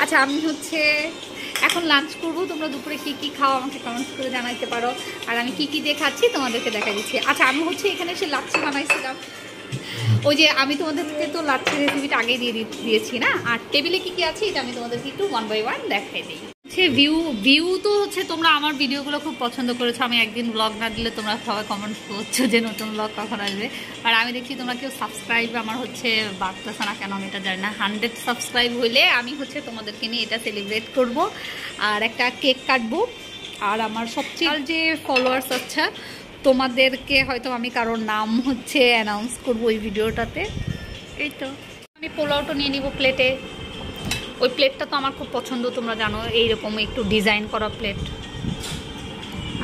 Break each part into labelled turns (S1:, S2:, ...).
S1: আচ্ছা আমি হচ্ছে এখন লাঞ্চ করবো। তোমরা দুপুরে কি কি খাও আমাকে কমেন্টস করে জানাইতে পারো, আর আমি কি কি দিয়ে খাচ্ছি তোমাদেরকে দেখা দিচ্ছি। আচ্ছা আমি হচ্ছে এখানে এসে লাচ্ছি বানাইছিলাম। ওই যে আমি তোমাদেরকে তো লাচ্ছি রেসিপিটা আগেই দিয়েছি না, আর টেবিলে কি কি আছে এটা আমি তোমাদেরকে একটু 1 বাই 1 দেখাই দিই। হচ্ছে ভিউ তো হচ্ছে তোমরা আমার ভিডিওগুলো খুব পছন্দ করেছো। আমি একদিন ব্লগ না দিলে তোমরা সবাই কমেন্ট করছো যে নতুন ব্লগ কখন আসবে, আর আমি দেখছি তোমরা কেউ সাবস্ক্রাইব আমার হচ্ছে বাড়তেছে না, কেন আমি এটা জানি না। 100 সাবস্ক্রাইব হইলে আমি হচ্ছে তোমাদেরকে নিয়ে এটা সেলিব্রেট করব, আর একটা কেক কাটবো। আর আমার সবচেয়ে যে ফলোয়ার্স আছে তোমাদেরকে হয়তো আমি কারোর নাম হচ্ছে অ্যানাউন্স করবো ওই ভিডিওটাতে। এই তো আমি পোলাওটা নিয়ে নিব প্লেটে। ওই প্লেটটা তো আমার খুব পছন্দ, তোমরা জানো, এইরকম একটু ডিজাইন করা প্লেট।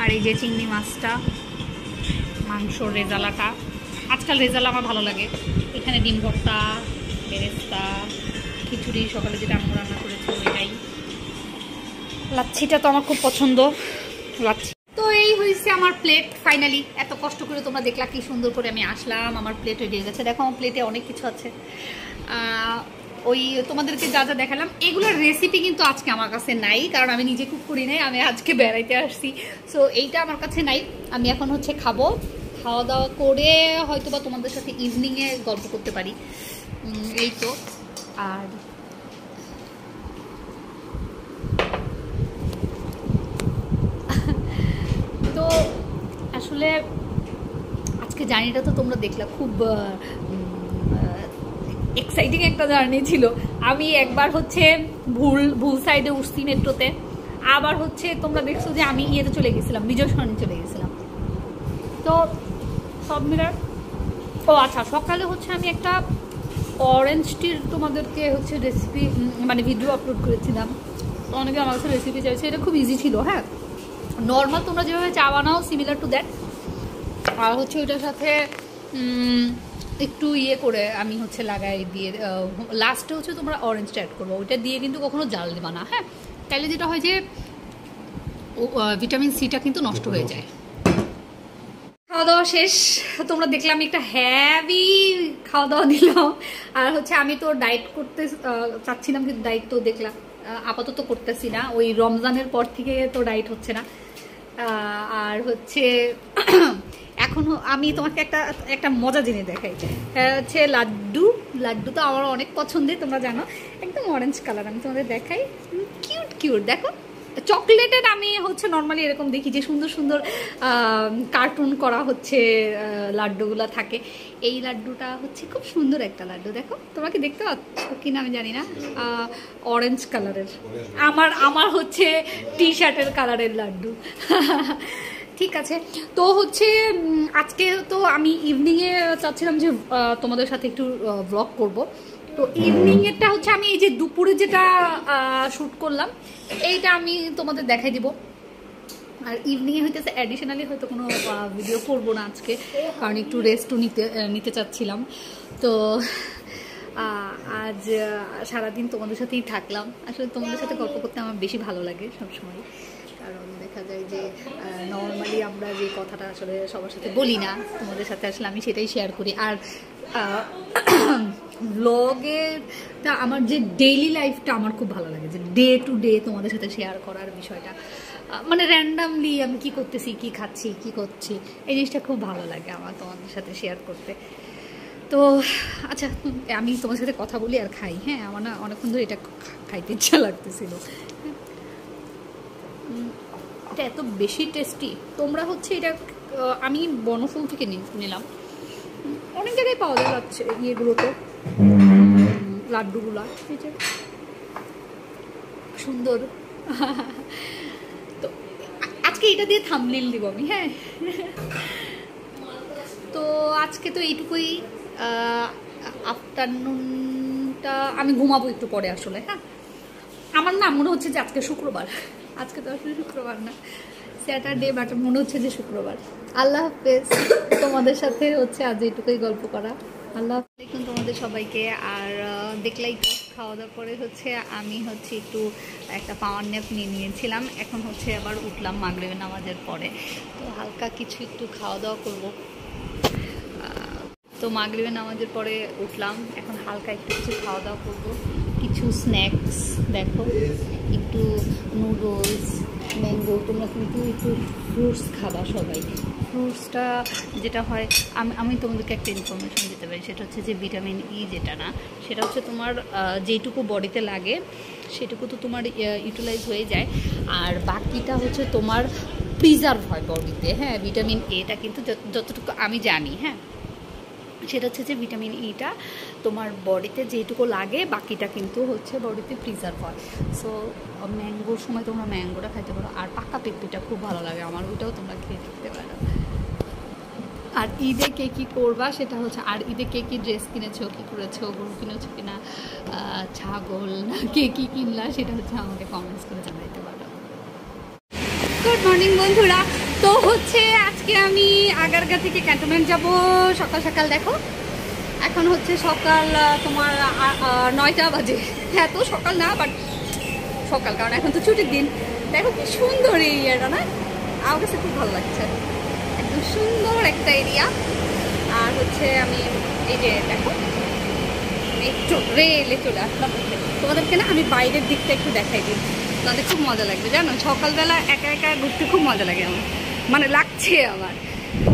S1: আর এই যে চিংড়ি মাছটা, মাংস, রেজালাটা, আজকাল রেজালা আমার ভালো লাগে। এখানে ডিম ভর্তা, বেরেস্তা, খিচুড়ি, সকালে যেটা আমি রান্না করেছি ওইটাই। লাচ্ছিটা তো আমার খুব পছন্দ, লাচ্ছি। তো এই হয়েছে আমার প্লেট ফাইনালি। এত কষ্ট করে তোমরা দেখলা কি সুন্দর করে আমি আসলাম, আমার প্লেট হয়ে গেছে। দেখো আমার প্লেটে অনেক কিছু আছে। ওই তোমাদেরকে যা যা দেখালাম এগুলোর রেসিপি কিন্তু আজকে আমার কাছে নাই, কারণ আমি নিজে কুক করি নাই, আমি আজকে বেড়াইতে আসছি। সো এইটা আমার কাছে নাই। আমি এখন হচ্ছে খাবো, খাওয়া দাওয়া করে হয়তো বা তোমাদের সাথে ইভিনিংয়ে গল্প করতে পারি। এই তো। আর তো আসলে আজকে জার্নিটা তো তোমরা দেখলা, খুব এক্সাইটিং একটা জার্নি ছিল। আমি একবার হচ্ছে ভুল সাইডে উঠছি মেট্রোতে, আবার হচ্ছে তোমরা দেখছো যে আমি ইয়েতে চলে গেছিলাম, বিজয় সরণি চলে গেছিলাম। তো সব মিলার ও আচ্ছা, সকালে হচ্ছে আমি একটা অরেঞ্জ টির তোমাদেরকে হচ্ছে রেসিপি মানে ভিডিও আপলোড করেছিলাম। অনেকে আমার কাছে রেসিপি চাইছে, এটা খুব ইজি ছিল। হ্যাঁ, নর্মাল তোমরা যেভাবে চা বানাও সিমিলার টু দ্যাট। আর হচ্ছে ওইটার সাথে একটু ইয়ে করে আমি হচ্ছে লাগাই দিয়ে লাস্টে হচ্ছে তোমরা অরেঞ্জটা অ্যাড করবো। ওইটা দিয়ে কিন্তু কখনো জাল দেবা না, হ্যাঁ, তাইলে যেটা হয় যে ভিটামিন সিটা কিন্তু নষ্ট হয়ে যায়। খাওয়া দাওয়া শেষ, তোমরা দেখলাম একটা হ্যাভি খাওয়া দাওয়া দিলাম। আর হচ্ছে আমি তো ডায়েট করতে চাচ্ছিলাম, কিন্তু ডায়েট তো দেখলাম আপাতত করতেছি না। ওই রমজানের পর থেকে তো ডায়েট হচ্ছে না। আর হচ্ছে এখন আমি তোমাকে একটা মজা জিনিস দেখাই, হচ্ছে লাড্ডু তো আমার অনেক পছন্দের, তোমরা জানো, একদম অরেঞ্জ কালার। আমি তোমাদের দেখাই, কিউট কিউট। দেখো চকলেটের আমি হচ্ছে নর্মালি এরকম দেখি যে সুন্দর সুন্দর কার্টুন করা হচ্ছে লাড্ডুগুলো থাকে। এই লাড্ডুটা হচ্ছে খুব সুন্দর একটা লাড্ডু। দেখো তোমরা কি দেখতে পাচ্ছ কিনা আমি জানি না, অরেঞ্জ কালারের। আমার হচ্ছে টি শার্টের কালারের লাড্ডু। ঠিক আছে, তো হচ্ছে আজকে তো আমি ইভিনিংয়ে চাচ্ছিলাম যে তোমাদের সাথে একটু ব্লগ করব। তো ইভিনিংয়েরটা হচ্ছে আমি এই যে দুপুরে যেটা শ্যুট করলাম এইটা আমি তোমাদের দেখাই দিব। আর ইভিনিংয়ে হইতেছে অ্যাডিশনালি হয়তো কোনো ভিডিও করবো না আজকে, কারণ একটু রেস্টও নিতে চাচ্ছিলাম। তো আজ সারাদিন তোমাদের সাথেই থাকলাম। আসলে তোমাদের সাথে গল্প করতে আমার বেশি ভালো লাগে সবসময়, কারণ দেখা যায় যে নর্মালি আমরা যে কথাটা আসলে সবার সাথে বলি না, তোমাদের সাথে আসলে আমি সেটাই শেয়ার করি। আর ব্লগেরটা আমার যে ডেইলি লাইফটা আমার খুব ভালো লাগে, যে ডে টু ডে তোমাদের সাথে শেয়ার করার বিষয়টা, মানে র্যান্ডামলি আমি কি করতেছি, কি খাচ্ছি, কি করছি, এই জিনিসটা খুব ভালো লাগে আমার তোমাদের সাথে শেয়ার করতে। তো আচ্ছা আমি তোমার সাথে কথা বলি আর খাই। হ্যাঁ, আমার না অনেকক্ষণ ধরে এটা খাইতে ইচ্ছা লাগতেছিল। এটা এত বেশি টেস্টি। তোমরা হচ্ছে এটা আমি বনফুল থেকে নিলাম, অনেক জায়গায় পাওয়া যাচ্ছে ইয়েগুলোতে, লাড্ডুগুলা সুন্দর। তো আজকে এটা দিয়ে থাম্বনেইল দিব আমি। হ্যাঁ, তো আজকে তো এইটুকুই। আফটারনুনটা আমি ঘুমাবো একটু পরে আসলে। হ্যাঁ, আমার না মনে হচ্ছে যে আজকে শুক্রবার, আজকে তো আসলে শুক্রবার না, স্যাটারডে, বাট মনে হচ্ছে যে শুক্রবার। আল্লাহ হাফেজ, তোমাদের সাথে হচ্ছে আজ এইটুকুই গল্প করা। আল্লাহ আলাইকুম তোমাদের সবাইকে। আর দেখলাই তো খাওয়া দাওয়া করে হচ্ছে আমি হচ্ছে একটু একটা পাওয়ার ন্যাপ নিয়েছিলাম। এখন হচ্ছে আবার উঠলাম মাগরিবের নামাজের পরে, তো হালকা কিছু একটু খাওয়া দাওয়া করবো। তো মাগরিবের নামাজের পরে উঠলাম, এখন হালকা একটু কিছু খাওয়া দাওয়া করবো। কিছু স্ন্যাক্স দেখো, একটু নুডলস, ম্যাঙ্গো। তোমরা কিন্তু একটু ফ্রুটস খাবা সবাই। ফ্রুটসটা যেটা হয়, আমি তোমাদেরকে একটা ইনফরমেশন দিতে পারি, সেটা হচ্ছে যে ভিটামিন ই যেটা না, সেটা হচ্ছে তোমার যেটুকু বডিতে লাগে সেটুকু তো তোমার ইউটিলাইজ হয়ে যায়, আর বাকিটা হচ্ছে তোমার প্রিজার্ভ হয় বডিতে। হ্যাঁ, ভিটামিন এটা কিন্তু যতটুকু আমি জানি, হ্যাঁ, সেটা হচ্ছে যে ভিটামিন ইটা তোমার বডিতে যেটুকু লাগে বাকিটা কিন্তু হচ্ছে বডিতে প্রিজার্ভ হয়। সো ম্যাঙ্গোর সময় তোমরা ম্যাঙ্গোটা খাইতে পারো, আর পাকা পেঁপেটা খুব ভালো লাগে আমার, ওইটাও তোমরা খেয়ে দেখতে পারো। আর ঈদে কে কী করবা সেটা হচ্ছে, আর ঈদে কে কী ড্রেস কিনেছো, কী করেছো, গরু কিনেছো কিনা, ছাগল না কে কী কিনলা, সেটা হচ্ছে আমাকে কমেন্টস করে জানাইতে পারো। গুড মর্নিং বন্ধুরা। তো হচ্ছে আজকে আমি আগারগা থেকে ক্যান্টনমেন্ট যাব সকাল সকাল। দেখো এখন হচ্ছে সকাল তোমার 9টা বাজে। হ্যাঁ, তো সকাল না, বাট সকাল, কারণ এখন তো ছুটির দিন। দেখো কি সুন্দর এই এরিয়াটা না, আমার কাছে খুব ভালো লাগছে, একদম সুন্দর একটা এরিয়া। আর হচ্ছে আমি এই যে দেখো মেট্রো রেলে চলে আসলাম। তোমাদেরকে না আমি বাইরের দিকটা একটু দেখাই দিই, তাদের খুব মজা লাগবে। জানো, সকালবেলা একা একা ঘুরতে খুব মজা লাগে আমার, মানে লাগছে আমার।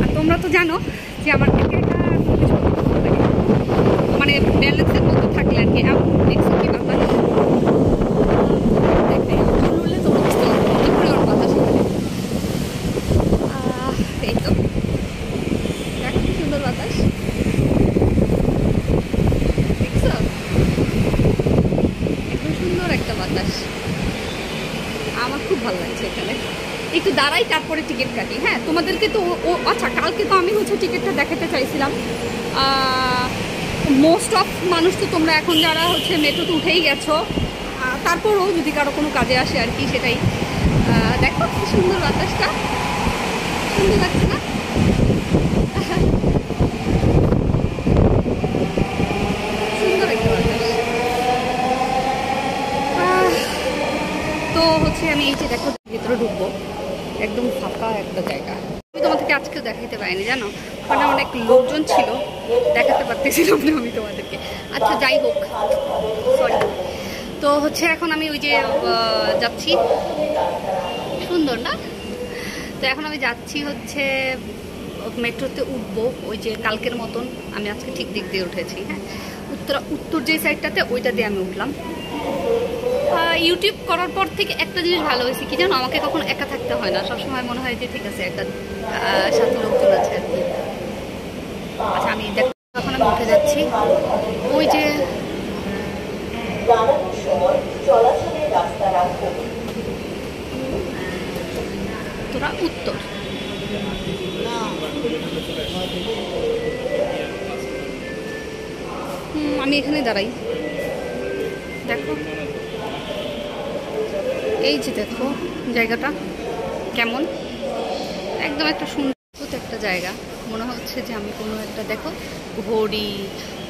S1: আর তোমরা তো জানো যে আমার একা একা ঘুরতে সত্যি ভালো লাগে, মানে ব্যালেন্সের মতো থাকলে আর কি। দেখছো কি বাতাস, দেখাই চললে তোমরা বুঝতে পারবো কি পরিমাণ বাতাস এখানে। এই তো দেখো কি সুন্দর বাতাস, দেখছো, একদম সুন্দর একটা বাতাস। আমার খুব ভালো লাগছে এখানে। একটু দাঁড়াই, তারপরে টিকিট কাটি। হ্যাঁ, তোমাদেরকে তো আচ্ছা, কালকে তো আমি হচ্ছে টিকিটটা দেখাতে চাইছিলাম। মোস্ট অফ মানুষ তো তোমরা এখন যারা হচ্ছে মেট্রোতে উঠেই গেছো, তারপরও যদি কারো কোনো কাজে আসে আর কি, সেটাই। দেখো কি সুন্দর বাতাসটা, সুন্দর লাগছে না? সুন্দর একটা বাতাস। তো হচ্ছে আমি এই যে দেখো ভিতরে ঢুকবো, একদম ফাঁকা একটা জায়গা। আমি তোমাদেরকে আজকেও দেখাতে পারিনি, জানো, ওখানে অনেক লোকজন ছিল, দেখাতে পারতেছিলাম না আমি তোমাদেরকে। আচ্ছা, যাই হোক, সরি। তো হচ্ছে এখন আমি ওই যে যাচ্ছি, সুন্দর না? তো এখন আমি যাচ্ছি হচ্ছে মেট্রোতে উঠবো, ওই যে কালকের মতন। আমি আজকে ঠিক দিক দিয়ে উঠেছি। হ্যাঁ, উত্তর যে সাইডটাতে, ওইটা দিয়ে আমি উঠলাম। ইউটিউব করার পর থেকে একটা জিনিস ভালো হয়েছে কি জানো, আমাকে কখনো একা থাকতে হয় না। সবসময় মনে হয় যে ঠিক আছে, একটা সাথে লোকজন আছে আর কি। আচ্ছা, আমি দেখো এখন আমি উঠে যাচ্ছি, ওই যে তোরা উত্তর। আমি এখানে দাঁড়াই, দেখো এই যে দেখো জায়গাটা কেমন, একদম একটা সুন্দর একটা জায়গা। মনে হচ্ছে যে আমি কোনো একটা, দেখো ঘড়ি,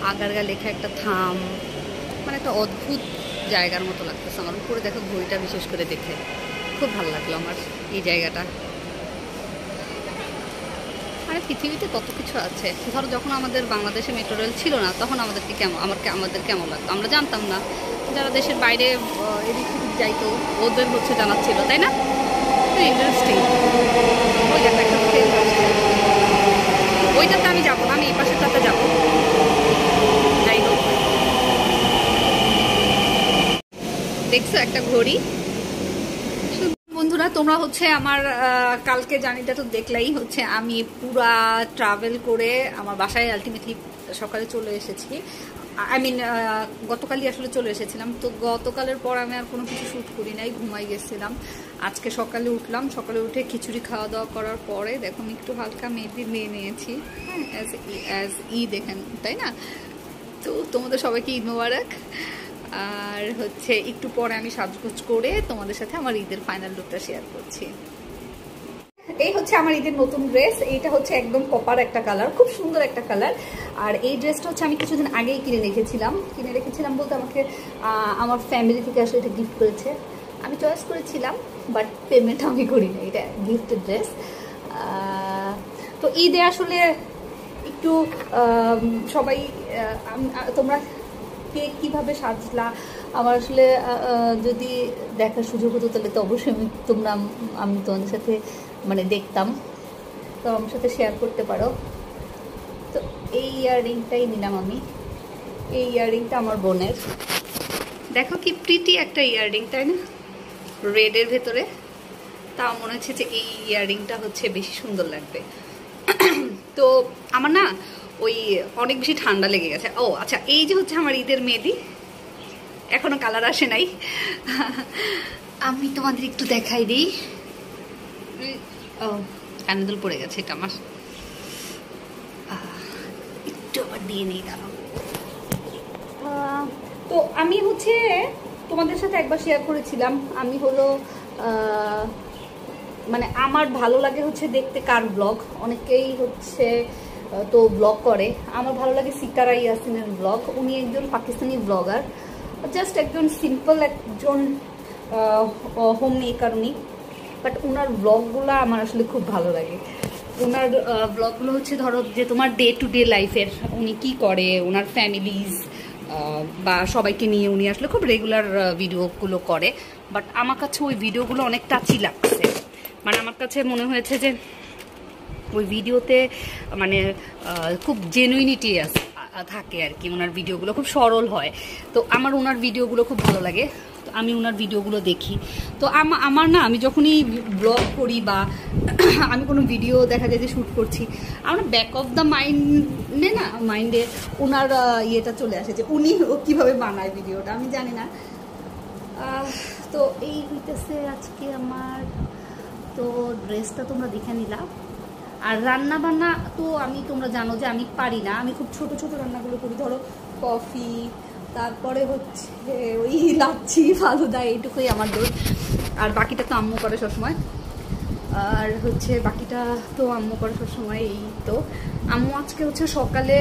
S1: আগারগা লেখা একটা থাম, মানে একটা অদ্ভুত জায়গার মতো লাগতেছে আমার। উপরে দেখো ঘড়িটা, বিশেষ করে দেখে খুব ভালো লাগলো আমার এই জায়গাটা। মানে পৃথিবীতে কত কিছু আছে। ধরো যখন আমাদের বাংলাদেশে মেট্রো রেল ছিল না, তখন আমাদের কেমন লাগতো আমরা জানতাম না। যারা দেশের বাইরে এদিক সেদিক যাইতো, ওদের হচ্ছে জানাচ্ছিল, তাই না? ইন্টারেস্টিং। ওই একটা ট্রেন আসছে, ওইটাতে আমি যাবো না, আমি এই পাশেরটাতে যাবো। যাই হোক, দেখছো একটা ঘড়ি। বন্ধুরা, তোমরা হচ্ছে আমার কালকে জার্নিটা তো দেখলেই। হচ্ছে আমি পুরা ট্রাভেল করে আমার বাসায় আলটিমেটলি সকালে চলে এসেছি। আই মিন গতকালই আসলে চলে এসেছিলাম। তো গতকালের পর আমি আর কোনো কিছু শ্যুট করি নাই, ঘুমাই গেছিলাম। আজকে সকালে উঠলাম, সকালে উঠে খিচুড়ি খাওয়া দাওয়া করার পরে দেখো আমি একটু হালকা মেহেদি নিয়ে নিয়েছি। হ্যাঁ, অ্যাজ ঈদ দেখেন, তাই না? তো তোমাদের সবাইকে ঈদ মোবারক। আর হচ্ছে একটু পরে আমি সাজগোজ করে তোমাদের সাথে আমার ঈদের ফাইনাল লুকটা শেয়ার করছি। এই হচ্ছে আমার ঈদের নতুন ড্রেস। এইটা হচ্ছে একদম কপার একটা কালার, খুব সুন্দর একটা কালার। আর এই ড্রেসটা হচ্ছে আমি কিছুদিন আগেই কিনে রেখেছিলাম বলতে আমাকে আমার ফ্যামিলি থেকে আসলে এটা গিফট করেছে। আমি চয়েস করেছিলাম, বাট পেমেন্ট আমি করি না, এটা গিফটেড ড্রেস। তো ঈদে আসলে একটু সবাই, তোমরা কে কীভাবে সাজলা, আমার আসলে যদি দেখার সুযোগ হতো তাহলে তো অবশ্যই আমি তোমাদের সাথে মানে দেখতাম, তো আমার সাথে শেয়ার করতে পারো। তো এই ইয়াররিংটাই নিলাম আমি। এই ইয়াররিংটা আমার বোনের। দেখো কি প্রিটি একটা ইয়াররিং, তাই না? রেডের ভেতরে। তা মনে হচ্ছে যে এই ইয়াররিংটা হচ্ছে বেশি সুন্দর লাগবে। তো আমার না ওই অনেক বেশি ঠান্ডা লেগে গেছে। ও আচ্ছা, এই যে হচ্ছে আমার ঈদের মেহেদি, এখনো কালার আসে নাই। আমি তোমাদের একটু দেখাই দিই। ও কানে দুল পড়ে গেছে, এটা আমার একটু আবার দিয়ে নেই, দাঁড়াও। তো আমি হচ্ছে তোমাদের সাথে একবার শেয়ার করেছিলাম, আমি হলো মানে আমার ভালো লাগে হচ্ছে দেখতে কার ব্লগ, অনেকেই হচ্ছে তো ব্লগ করে। আমার ভালো লাগে সিতারা ইয়াসিনের ব্লগ। উনি একজন পাকিস্তানি ব্লগার, জাস্ট একজন সিম্পল একজন হোম মেকার উনি, বাট ওনার ব্লগগুলো আমার আসলে খুব ভালো লাগে। ওনার ব্লগগুলো হচ্ছে ধরো যে তোমার ডে টু ডে লাইফের উনি কি করে, ওনার ফ্যামিলিজ বা সবাইকে নিয়ে উনি আসলে খুব রেগুলার ভিডিওগুলো করে। বাট আমার কাছে ওই ভিডিওগুলো অনেক টাচি লাগছে, মানে আমার কাছে মনে হয়েছে যে ওই ভিডিওতে মানে খুব জেনুইনিটি থাকে আর কি। ওনার ভিডিওগুলো খুব সরল হয়, তো আমার ওনার ভিডিওগুলো খুব ভালো লাগে, তো আমি ওনার ভিডিওগুলো দেখি। তো আমার না, আমি যখনই ব্লগ করি বা আমি কোনো ভিডিও দেখা যায় যে শ্যুট করছি, আমার ব্যাক অফ দ্য মাইন্ডে ওনার ইয়েটা চলে আসে যে উনি কীভাবে বানায় ভিডিওটা, আমি জানি না। তো এই হইতেছে আজকে আমার তো ড্রেসটা তোমরা দেখে নিলাম। আর রান্না বান্না তো তোমরা জানো যে আমি পারি না, আমি খুব ছোট ছোট রান্নাগুলো করি, ধরো কফি, তারপরে হচ্ছে ওই লাচ্ছি ফালুদা, এইটুকুই আমার দোষ। আর বাকিটা তো আম্মু করে সবসময়, আর হচ্ছে বাকিটা তো আম্মু করে সবসময়। এই তো আম্মু আজকে হচ্ছে সকালে,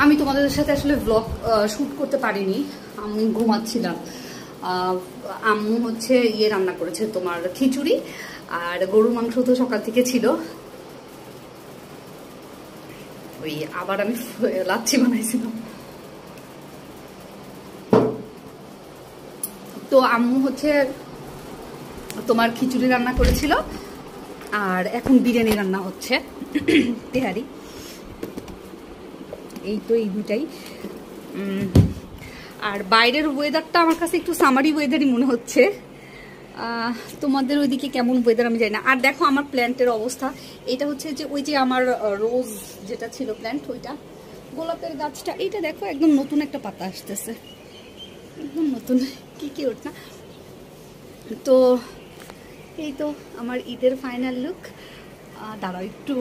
S1: আমি তোমাদের সাথে আসলে ব্লগ শ্যুট করতে পারিনি, আমি ঘুমাচ্ছিলাম। আম্মু হচ্ছে রান্না করেছে তোমার খিচুড়ি, আর গরুর মাংস তো সকাল থেকে ছিল। ওই আবার আমি লাচ্ছি বানাইছিলাম। তো আম্মু হচ্ছে তোমার খিচুড়ি রান্না করেছিল, আর এখন বিরিয়ানি রান্না হচ্ছে, তেহারি। এই তো এই দুটাই। আর বাইরের ওয়েদারটা আমার কাছে একটু সামারি ওয়েদারই মনে হচ্ছে। তোমাদের ওইদিকে কেমন ওয়েদার আমি জানি না। আর দেখো আমার প্ল্যান্টের অবস্থা, এটা হচ্ছে যে ওই যে আমার রোজ যেটা ছিল প্ল্যান্ট, ওইটা গোলাপের গাছটা, এইটা দেখো একদম নতুন একটা পাতা আসতেছে, একদম নতুন, কি ওঠ না। তো এই তো আমার ঈদের ফাইনাল লুক। দাঁড়াও একটু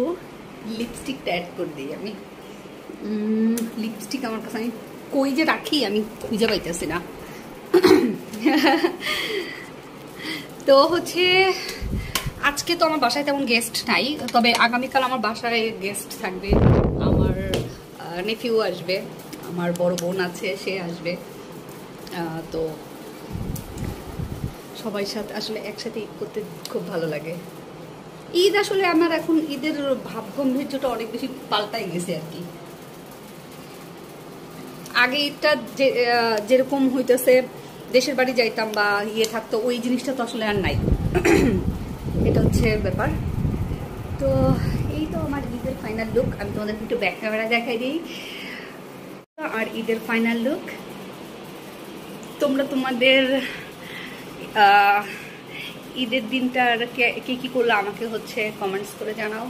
S1: লিপস্টিকটা অ্যাড করে দিই আমি। লিপস্টিক আমার কাছে আমি কই যে রাখি আমি খুঁজে পাইতেছি না। তো হচ্ছে আজকে তো আমার বাসায় তেমন গেস্ট নাই, তবে আগামীকাল আমার বাসায় গেস্ট থাকবে। আমার নেফিউ আসবে, আমার বড় বোন আছে, সে আসবে। তো সবাই সাথে আসলে একসাথে ঈদ করতে খুব ভালো লাগে। ঈদ আসলে আমার এখন ঈদের ভাব গম্ভীর্যটা অনেক বেশি পাল্টাই গেছে আর কি। আগে ঈদটা যেরকম হইতেছে, দেশের বাড়ি যাইতাম বা থাকতো, ওই জিনিসটা তো আসলে আর নাই। এটা হচ্ছে ব্যাপার। তো এই তো আমার ঈদের ফাইনাল লুক। আমি তোমাদেরকে একটু ব্যাক ক্যামেরা দেখাই দিই। আর ঈদের ফাইনাল লুক, তোমরা তোমাদের ঈদের দিনটার কে কি করলো আমাকে হচ্ছে কমেন্টস করে জানাও।